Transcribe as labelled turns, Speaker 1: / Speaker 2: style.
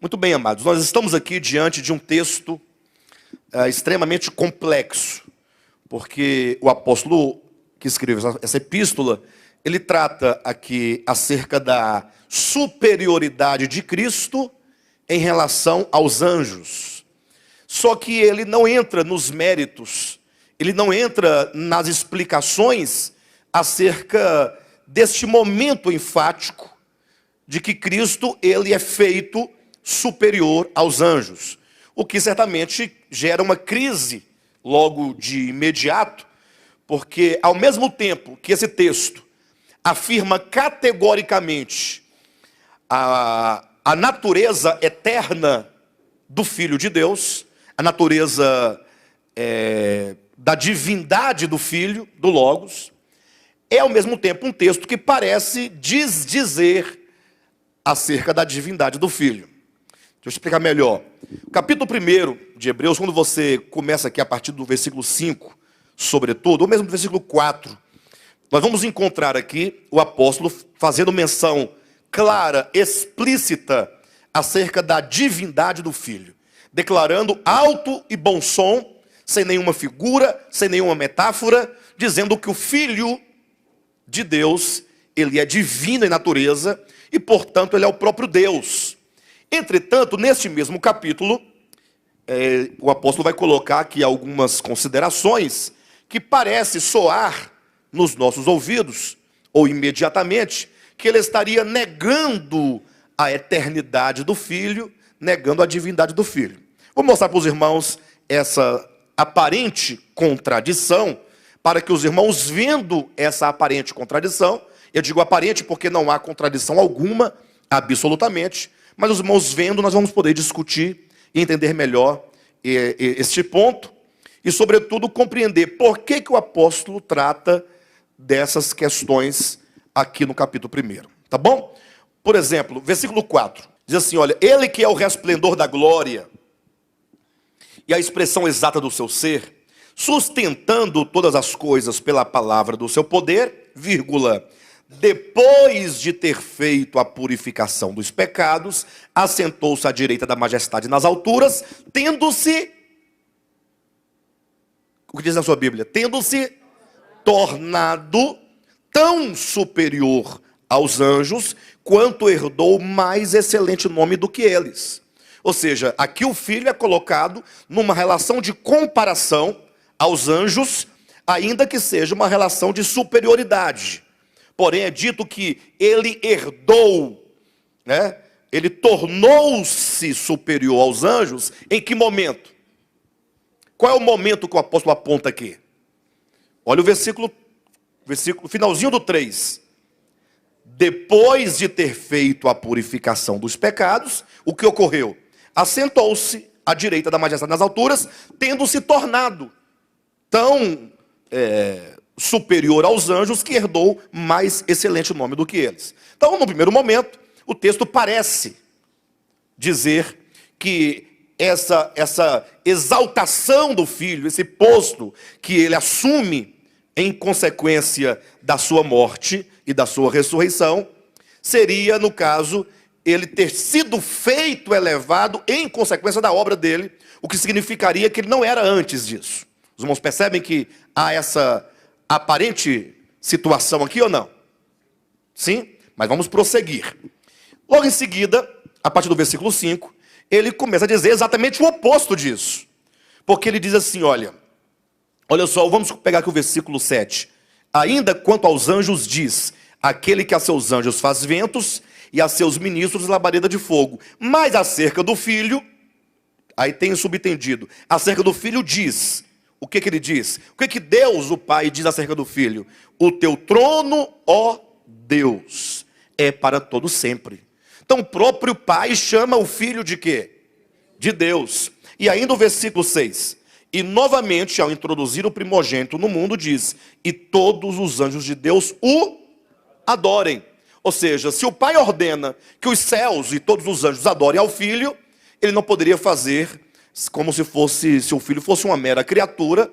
Speaker 1: Muito bem, amados, nós estamos aqui diante de um texto extremamente complexo, porque o apóstolo que escreveu essa epístola, ele trata aqui acerca da superioridade de Cristo em relação aos anjos. Só que ele não entra nos méritos, ele não entra nas explicações acerca deste momento enfático de que Cristo ele é feito superior aos anjos, o que certamente gera uma crise logo de imediato, porque ao mesmo tempo que esse texto afirma categoricamente a natureza eterna do Filho de Deus, a natureza da divindade do Filho, do Logos, é ao mesmo tempo um texto que parece desdizer acerca da divindade do Filho. Deixa eu explicar melhor. O capítulo 1 de Hebreus, quando você começa aqui a partir do versículo 5, sobretudo, ou mesmo do versículo 4, nós vamos encontrar aqui o apóstolo fazendo menção clara, explícita, acerca da divindade do Filho, declarando alto e bom som, sem nenhuma figura, sem nenhuma metáfora, dizendo que o Filho de Deus, ele é divino em natureza, e portanto ele é o próprio Deus. Entretanto, neste mesmo capítulo, o apóstolo vai colocar aqui algumas considerações que parece soar nos nossos ouvidos, ou imediatamente, que ele estaria negando a eternidade do Filho, negando a divindade do Filho. Vou mostrar para os irmãos essa aparente contradição, para que os irmãos, vendo essa aparente contradição, eu digo aparente porque não há contradição alguma, absolutamente, mas os irmãos vendo, nós vamos poder discutir e entender melhor este ponto, e sobretudo compreender por que o apóstolo trata dessas questões aqui no capítulo 1, tá bom? Por exemplo, versículo 4, diz assim, olha, ele que é o resplendor da glória e a expressão exata do seu ser, sustentando todas as coisas pela palavra do seu poder, vírgula, depois de ter feito a purificação dos pecados, assentou-se à direita da majestade nas alturas, tendo-se, o que diz na sua Bíblia? Tendo-se tornado tão superior aos anjos, quanto herdou mais excelente nome do que eles. Ou seja, aqui o Filho é colocado numa relação de comparação aos anjos, ainda que seja uma relação de superioridade. Porém, é dito que ele herdou, né? Ele tornou-se superior aos anjos. Em que momento? Qual é o momento que o apóstolo aponta aqui? Olha o versículo finalzinho do 3. Depois de ter feito a purificação dos pecados, o que ocorreu? Assentou-se à direita da majestade nas alturas, tendo se tornado tão superior aos anjos, que herdou mais excelente nome do que eles. Então, no primeiro momento, o texto parece dizer que essa exaltação do Filho, esse posto que ele assume em consequência da sua morte e da sua ressurreição, seria, no caso, ele ter sido feito elevado em consequência da obra dele, o que significaria que ele não era antes disso. Os irmãos percebem que há essa aparente situação aqui ou não? Sim? Mas vamos prosseguir. Logo em seguida, a partir do versículo 5, ele começa a dizer exatamente o oposto disso. Porque ele diz assim, olha só, vamos pegar aqui o versículo 7. Ainda quanto aos anjos diz, aquele que a seus anjos faz ventos e a seus ministros labareda de fogo. Mas acerca do Filho, aí tem subentendido, acerca do Filho diz, o que ele diz? O que Deus, o Pai, diz acerca do Filho? O teu trono, ó Deus, é para todo sempre. Então o próprio Pai chama o Filho de quê? De Deus. E ainda o versículo 6. E novamente, ao introduzir o primogênito no mundo, diz, e todos os anjos de Deus o adorem. Ou seja, se o Pai ordena que os céus e todos os anjos adorem ao Filho, ele não poderia fazer como se o Filho fosse uma mera criatura,